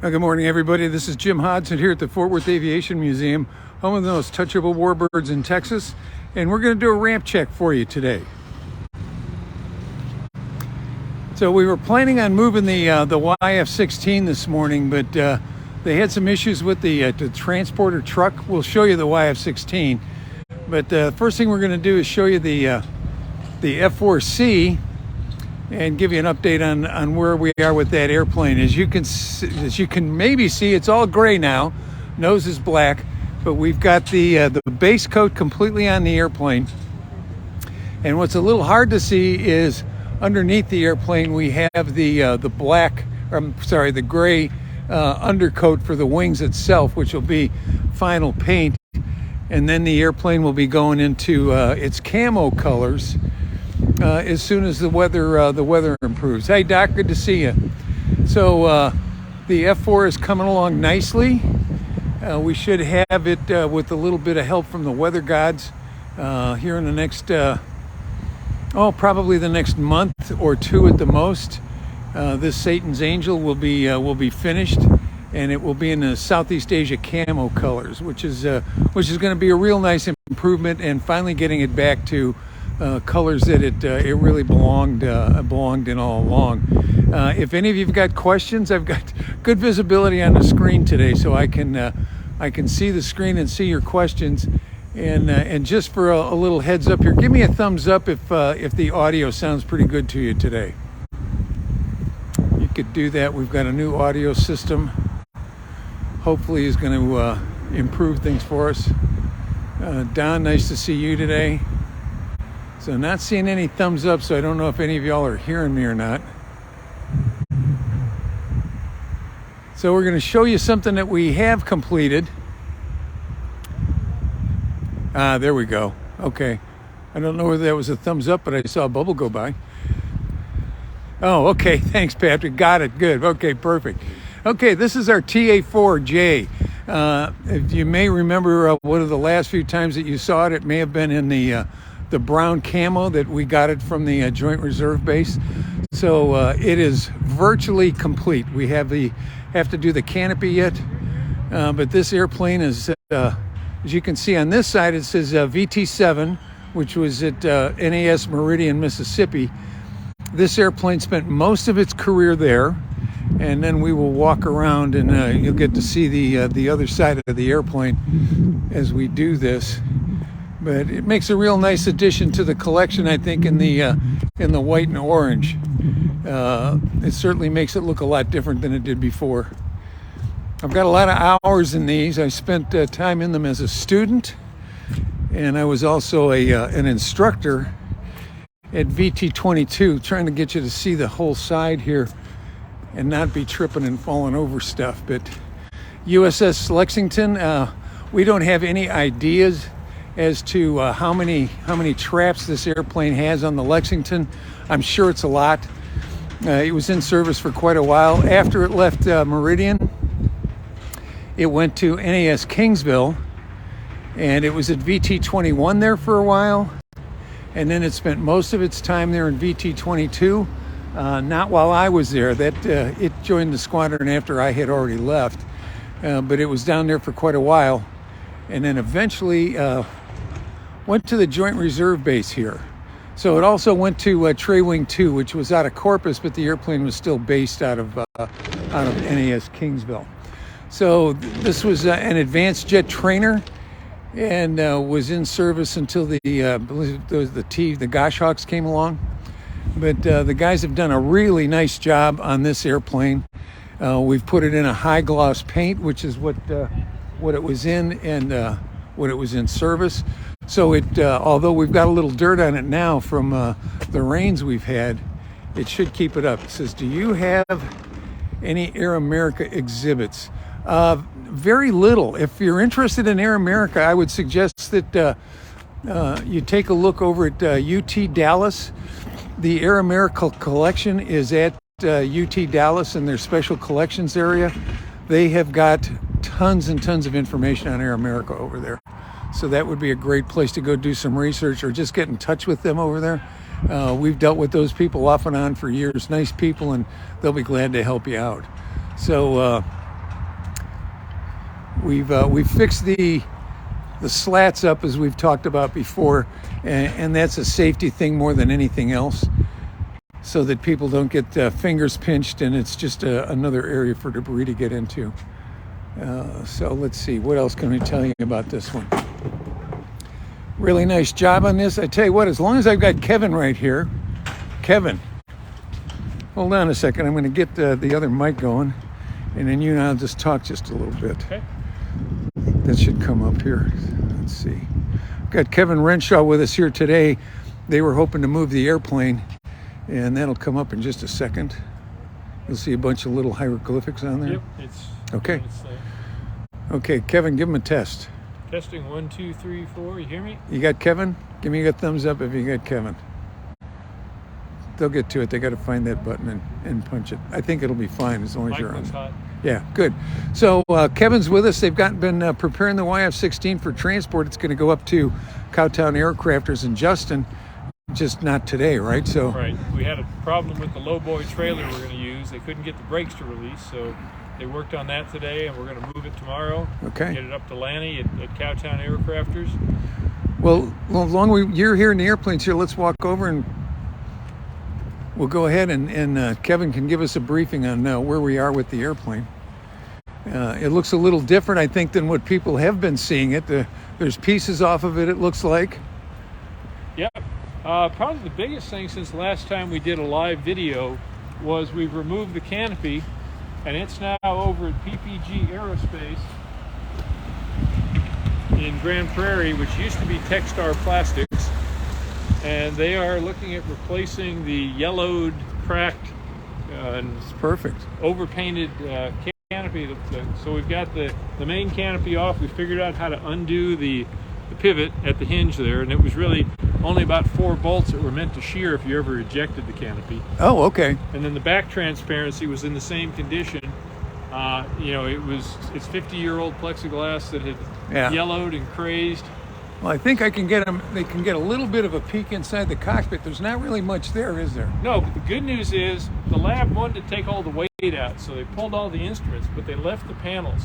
Good morning, everybody. This is Jim Hodgson here at the Fort Worth Aviation Museum, home of the most touchable warbirds in Texas, and we're going to do a ramp check for you today. So we were planning on moving the YF-16 this morning, but they had some issues with the transporter truck. We'll show you the YF-16, but the first thing we're going to do is show you the F4C and give you an update on where we are with that airplane. As you can maybe see, it's all gray now. Nose is black, but we've got the base coat completely on the airplane. And what's a little hard to see is underneath the airplane we have the gray undercoat for the wings itself, which will be final paint. And then the airplane will be going into its camo colors as soon as the weather improves. Hey Doc, good to see you. So the F4 is coming along nicely. We should have it with a little bit of help from the weather gods here in the next probably the next month or two at the most. This Satan's Angel will be finished, and it will be in the Southeast Asia camo colors, which is going to be a real nice improvement, and finally getting it back to colors that it really belonged in all along. If any of you've got questions, I've got good visibility on the screen today, so I can see the screen and see your questions. And just for a little heads up here, give me a thumbs up if the audio sounds pretty good to you today. You could do that. We've got a new audio system. Hopefully, is going to improve things for us. Don, nice to see you today. So not seeing any thumbs up, so I don't know if any of y'all are hearing me or not. So we're going to show you something that we have completed. There we go. Okay. I don't know whether that was a thumbs up, but I saw a bubble go by. Oh, okay. Thanks, Patrick. Got it. Good. Okay, perfect. Okay, this is our TA4J. If you may remember one of the last few times that you saw it, it may have been in the brown camo that we got it from the Joint Reserve Base. So it is virtually complete. We have to do the canopy yet, but this airplane is, as you can see on this side, it says VT7, which was at NAS Meridian, Mississippi. This airplane spent most of its career there, and then we will walk around and you'll get to see the other side of the airplane as we do this. But it makes a real nice addition to the collection, I think, in the white and orange. It certainly makes it look a lot different than it did before. I've got a lot of hours in these. I spent time in them as a student, and I was also an instructor at VT22, trying to get you to see the whole side here and not be tripping and falling over stuff. But USS Lexington, we don't have any ideas as to how many traps this airplane has on the Lexington. I'm sure it's a lot. It was in service for quite a while. After it left Meridian, it went to NAS Kingsville, and it was at VT21 there for a while, and then it spent most of its time there in VT22. Not while I was there. It joined the squadron after I had already left, but it was down there for quite a while, and then eventually went to the Joint Reserve Base here. So it also went to Trey Wing 2, which was out of Corpus, but the airplane was still based out of NAS Kingsville. So this was an advanced jet trainer, and was in service until the Goshawks came along. But the guys have done a really nice job on this airplane. We've put it in a high gloss paint, which is what it was in and when it was in service. So although we've got a little dirt on it now from the rains we've had, it should keep it up. It says, do you have any Air America exhibits? Very little. If you're interested in Air America, I would suggest that you take a look over at UT Dallas. The Air America collection is at UT Dallas in their special collections area. They have got tons and tons of information on Air America over there. So that would be a great place to go do some research or just get in touch with them over there. We've dealt with those people off and on for years. Nice people, and they'll be glad to help you out. So We've fixed the slats up as we've talked about before, and that's a safety thing more than anything else, so that people don't get fingers pinched, and it's just another area for debris to get into. So let's see, what else can I tell you about this one? Really nice job on this. I tell you what, as long as I've got Kevin right here. Kevin, hold on a second. I'm going to get the other mic going, and then you and I'll just talk just a little bit. Okay. That should come up here. Let's see. Got Kevin Renshaw with us here today. They were hoping to move the airplane, and that'll come up in just a second. You'll see a bunch of little hieroglyphics on there. Yep. It's okay. Okay, Kevin, give him a test. Testing 1, 2, 3, 4. You hear me? You got Kevin? Give me a thumbs up if you got Kevin. They'll get to it. They got to find that button and punch it. I think it'll be fine as long as you're on. Hot. Yeah, good. So Kevin's with us. They've been preparing the YF-16 for transport. It's going to go up to Cowtown Aircrafters in Justin, just not today, right? So right. We had a problem with the lowboy trailer we're going to use. They couldn't get the brakes to release, so they worked on that today, and we're going to move it tomorrow. Okay. Get it up to Lanny at Cowtown Aircrafters. Well, as long as you're here in the airplanes here, let's walk over and we'll go ahead and Kevin can give us a briefing on where we are with the airplane. It looks a little different, I think, than what people have been seeing it. There's pieces off of it, it looks like. Yep. Probably the biggest thing since last time we did a live video was we've removed the canopy, and it's now over at PPG Aerospace in Grand Prairie, which used to be Techstar Plastics. And they are looking at replacing the yellowed, cracked, and it's perfect, overpainted canopy. So we've got the main canopy off. We figured out how to undo the pivot at the hinge there, and it was really only about 4 bolts that were meant to shear if you ever ejected the canopy. Oh, okay. And then the back transparency was in the same condition. It's 50-year-old plexiglass that had yellowed and crazed. Well, I think I can get them. They can get a little bit of a peek inside the cockpit. There's not really much there, is there? No, but the good news is the lab wanted to take all the weight out, so they pulled all the instruments, but they left the panels.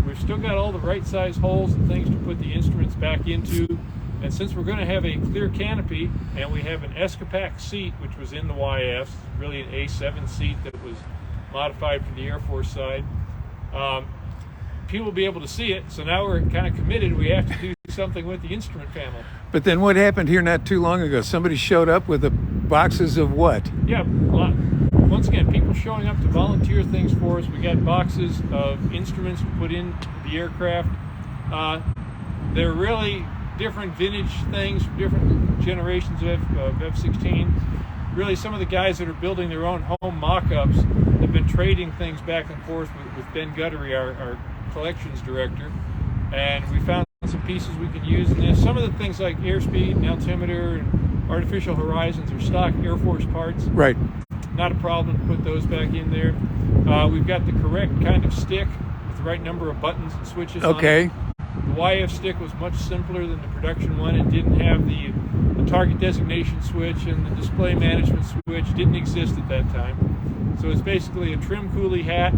We've still got all the right size holes and things to put the instruments back into. And since we're going to have a clear canopy, and we have an Escapac seat, which was in the YF, really an A7 seat that was modified for the Air Force side, people will be able to see it. So now we're kind of committed. We have to do something with the instrument panel. But then what happened here not too long ago? Somebody showed up with the boxes of what? Yeah, once again, people showing up to volunteer things for us. We got boxes of instruments to put in the aircraft. They're really different vintage things from different generations of F-16. Really, some of the guys that are building their own home mock-ups have been trading things back and forth with Ben Guttery, our collections director, and we found some pieces we could use in this. Some of the things like airspeed and altimeter and artificial horizons are stock Air Force parts. Right. Not a problem to put those back in there. We've got the correct kind of stick with the right number of buttons and switches on it. The YF stick was much simpler than the production one. It didn't have the target designation switch, and the display management switch didn't exist at that time. So it's basically a trim coolie hat,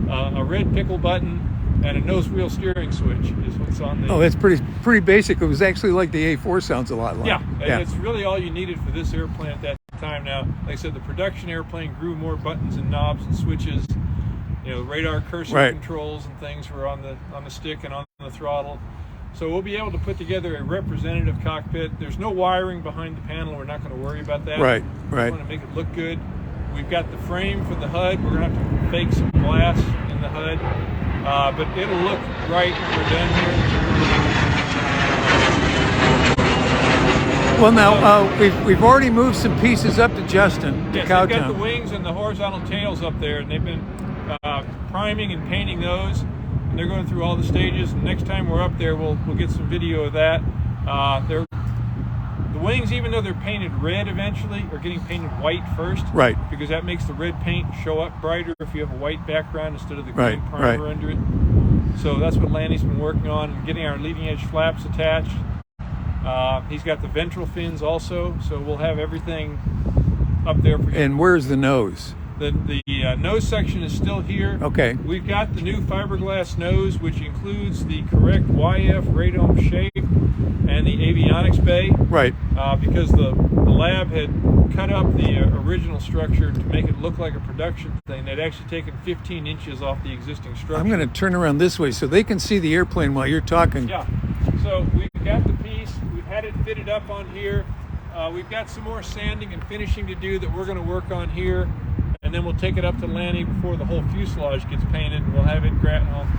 a red pickle button, and a nose wheel steering switch is what's on there. Oh, that's pretty basic. It was actually like the A4 sounds a lot like. Yeah, it's really all you needed for this airplane at that time. Now, like I said, the production airplane grew more buttons and knobs and switches. Radar cursor controls and things were on the stick and on the throttle. So we'll be able to put together a representative cockpit. There's no wiring behind the panel. We're not going to worry about that. Right. We want to make it look good. We've got the frame for the HUD. We're going to have to fake some glass in the HUD. But it'll look right when we're done here. Well, now we've already moved some pieces up to Justin, to Cowtown. They've got the wings and the horizontal tails up there, and they've been priming and painting those, and they're going through all the stages. And next time we're up there, we'll get some video of that. The wings, even though they're painted red eventually, are getting painted white first. Right. Because that makes the red paint show up brighter if you have a white background instead of the green primer under it. So that's what Lanny's been working on, and getting our leading edge flaps attached. He's got the ventral fins also, so we'll have everything up there for him. And where's the nose? The nose section is still here. Okay. We've got the new fiberglass nose, which includes the correct YF radome shape and the avionics bay. Right. Because the lab had cut up the original structure to make it look like a production thing. They'd actually taken 15 inches off the existing structure. I'm going to turn around this way so they can see the airplane while you're talking. Yeah. So we've got the piece. We've had it fitted up on here. We've got some more sanding and finishing to do that we're going to work on here. And then we'll take it up to Lanny before the whole fuselage gets painted, and we'll have it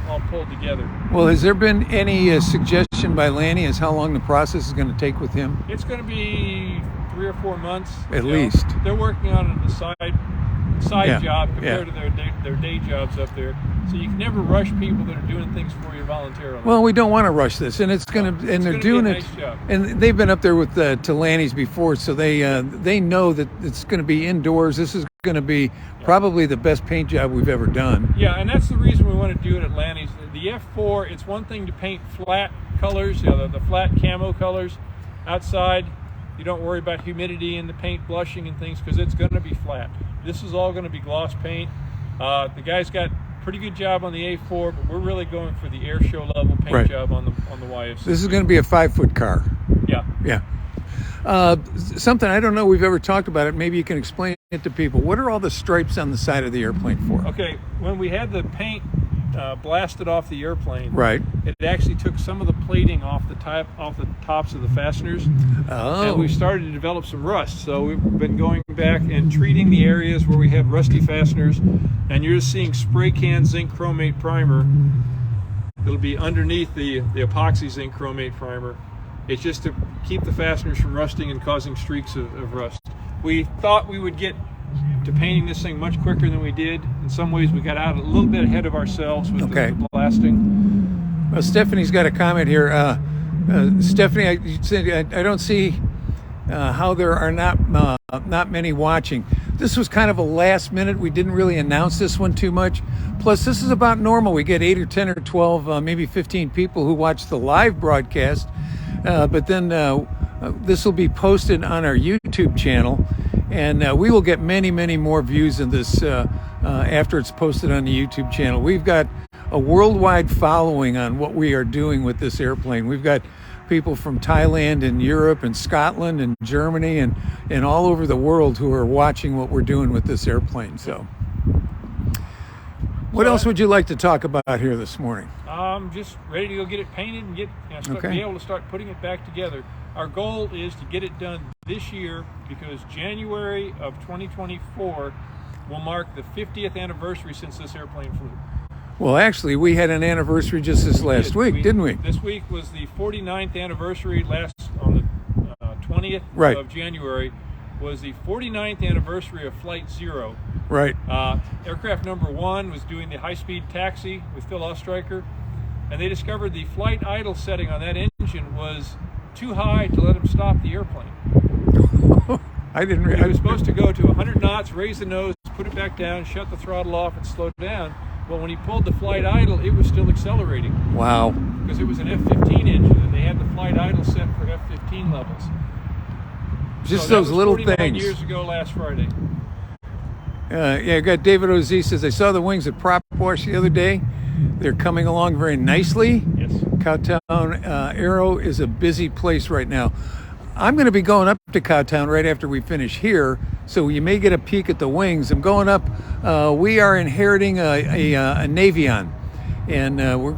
all pulled together. Well, has there been any suggestion by Lanny as how long the process is going to take with him? It's going to be 3 or 4 months. At least. They're working on it as a side job compared to their day jobs up there. So you can never rush people that are doing things for you voluntarily. Well, we don't want to rush this, and they're doing it. Nice job. And they've been up there with to Lanny's before, so they know that it's going to be indoors. This is going to be probably the best paint job we've ever done. Yeah, and that's the reason we want to do it at Lanny's. The F4, it's one thing to paint flat colors, the flat camo colors outside. You don't worry about humidity and the paint blushing and things because it's going to be flat. This is all going to be gloss paint. The guys got a pretty good job on the A4, but we're really going for the air show level paint job on the YFC. This is going to be a 5-foot car. Yeah. Yeah. Something I don't know we've ever talked about it. Maybe you can explain it to people. What are all the stripes on the side of the airplane for? Okay, when we had the paint blasted off the airplane, right, it actually took some of the plating off the tops of the fasteners. Oh. And we started to develop some rust. So we've been going back and treating the areas where we had rusty fasteners, and you're just seeing spray can zinc chromate primer. It'll be underneath the epoxy zinc chromate primer. It's just to keep the fasteners from rusting and causing streaks of rust. We thought we would get to painting this thing much quicker than we did. In some ways, we got out a little bit ahead of ourselves with the blasting. Well, Stephanie's got a comment here. Stephanie, I don't see how there are not many watching. This was kind of a last minute. We didn't really announce this one too much. Plus, this is about normal. We get 8 or 10 or 12, maybe 15 people who watch the live broadcast. But then this will be posted on our YouTube channel, and we will get many, many more views of this after it's posted on the YouTube channel. We've got a worldwide following on what we are doing with this airplane. We've got people from Thailand and Europe and Scotland and Germany and all over the world who are watching what we're doing with this airplane. So what else would you like to talk about here this morning? I'm just ready to go get it painted and be able to start putting it back together. Our goal is to get it done this year because January of 2024 will mark the 50th anniversary since this airplane flew. Well, actually, we had an anniversary just this last week, didn't we? This week was the 49th anniversary. On the 20th of January was the 49th anniversary of Flight 0. Right. Aircraft number 1 was doing the high-speed taxi with Phil Ostreicher, and they discovered the flight idle setting on that engine was too high to let him stop the airplane. I didn't realize. He was supposed to go to 100 knots, raise the nose, put it back down, shut the throttle off, and slow down. Well, when he pulled the flight idle, it was still accelerating. Wow. Because it was an F-15 engine, and they had the flight idle set for F-15 levels. Just those little 49 things. Years ago last Friday. I got David O.Z. says, I saw the wings at Prop Wash the other day. They're coming along very nicely. Yes. Cowtown Aero is a busy place right now. I'm going to be going up to Cowtown right after we finish here, so you may get a peek at the wings. I'm going up. We are inheriting a Navion, and I'm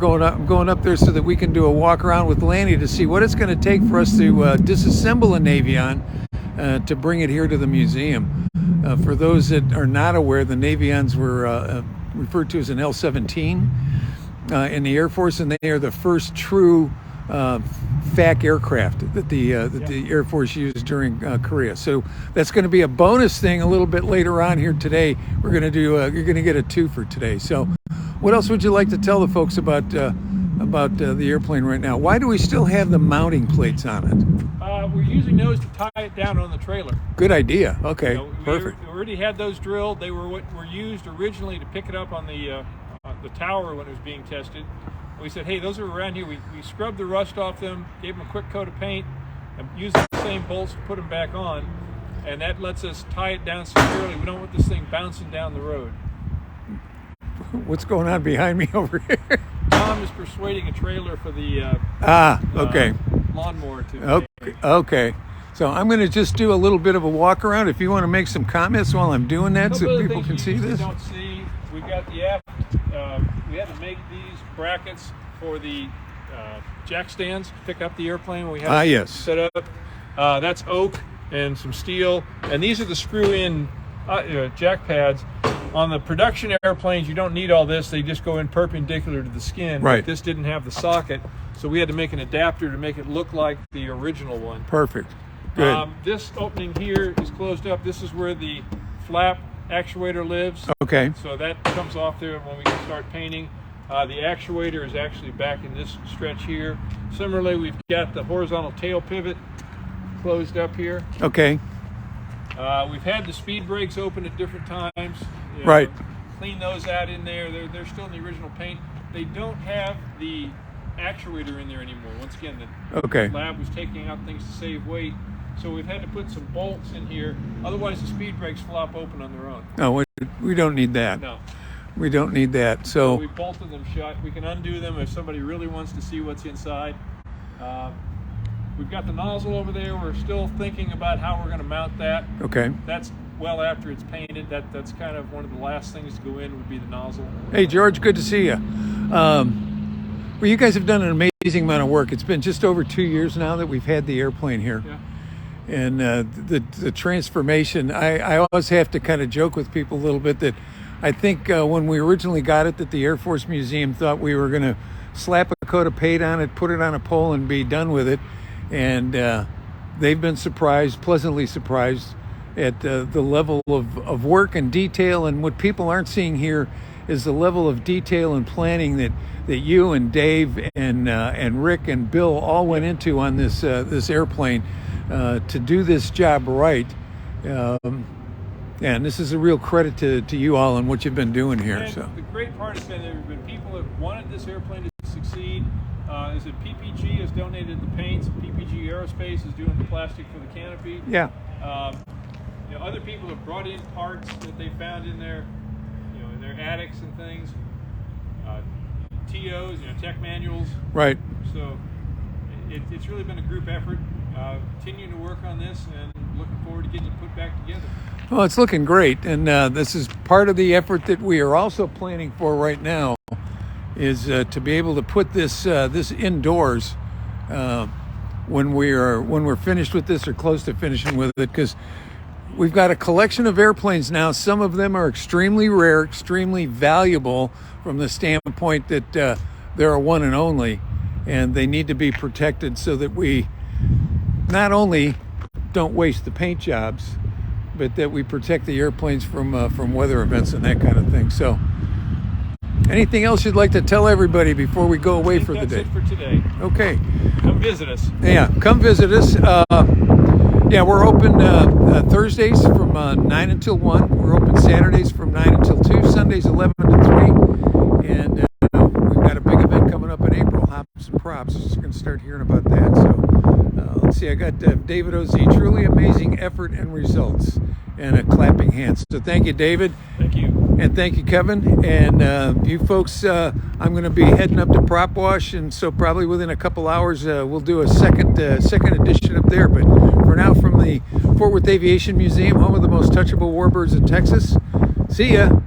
going up there so that we can do a walk around with Lanny to see what it's going to take for us to disassemble a Navion to bring it here to the museum. For those that are not aware, the Navions were referred to as an L-17 in the Air Force, and they are the first true FAC aircraft that the Air Force used during Korea. So that's going to be a bonus thing a little bit later on here today. We're going to do you're going to get a 2 for today. So what else would you like to tell the folks about the airplane right now? Why do we still have the mounting plates on it? We're using those to tie it down on the trailer. Good idea. Okay, perfect. We already had those drilled. They were what were used originally to pick it up on the tower when it was being tested. We said, hey, those are around here. We scrubbed the rust off them, gave them a quick coat of paint, and used the same bolts to put them back on. and that lets us tie it down securely. We don't want this thing bouncing down the road. What's going on behind me over here? Tom is persuading a trailer for the okay. Lawnmower to Okay. So I'm going to just do a little bit of a walk around. If you want to make some comments while I'm doing that, so people can see this. Don't see. We've got the aft. We had to make these brackets for the jack stands to pick up the airplane when we have it set up. That's oak and some steel, and these are the screw-in jack pads. On the production airplanes, you don't need all this. They just go in perpendicular to the skin. Right. But this didn't have the socket, so we had to make an adapter to make it look like the original one. Perfect. Good. This opening here is closed up. This is where the flap actuator lives. Okay. So that comes off there when we start painting. The actuator is actually back in this stretch here. Similarly, we've got the horizontal tail pivot closed up here. Okay. We've had the speed brakes open at different times. Right. Clean those out in there. They're still in the original paint. They don't have the actuator in there anymore. Once again, the lab was taking out things to save weight. So we've had to put some bolts in here. Otherwise, the speed brakes flop open on their own. No, we don't need that. No. We don't need that. So we bolted them shut. We can undo them if somebody really wants to see what's inside. We've got the nozzle over there. We're still thinking about how we're going to mount that. Okay. That's well after it's painted. That's kind of one of the last things to go in would be the nozzle. Hey, George, good to see you. Well, you guys have done an amazing amount of work. It's been just over 2 years now that we've had the airplane here. Yeah. And the transformation, I always have to kind of joke with people a little bit that I think when we originally got it, that the Air Force Museum thought we were going to slap a coat of paint on it, put it on a pole, and be done with it. And they've been surprised, pleasantly surprised, at the level of work and detail. And what people aren't seeing here is the level of detail and planning that you and Dave and Rick and Bill all went into on this airplane to do this job right. And this is a real credit to you all and what you've been doing here. And so the great part has been there have been people that wanted this airplane to succeed. Is that PPG has donated the paints. PPG Aerospace is doing the plastic for the canopy. Yeah. Other people have brought in parts that they found in their attics and things. TOs, tech manuals. Right. So it's really been a group effort. Continuing to work on this and looking forward to getting it put back together. Well, it's looking great, and this is part of the effort that we are also planning for right now, is to be able to put this indoors when we're finished with this or close to finishing with it, because we've got a collection of airplanes now. Some of them are extremely rare, extremely valuable from the standpoint that they're a one and only, and they need to be protected so that we not only don't waste the paint jobs, but that we protect the airplanes from weather events and that kind of thing. So anything else you'd like to tell everybody before we go away for the day? That's it for today. Okay. Come visit us. Yeah, come visit us. We're open Thursdays from 9 until 1. We're open Saturdays from 9 until 2. Sundays 11 to 3. And we've got a big event coming up in April, Hops and Props. Just going to start hearing about that. So let's see, I got David O.Z. Truly amazing effort and results. And a clapping hand. So thank you, David. Thank you. And thank you, Kevin. And you folks, I'm going to be heading up to Prop Wash, and so probably within a couple hours we'll do a second edition up there. But for now, from the Fort Worth Aviation Museum, home of the most touchable warbirds in Texas, see ya.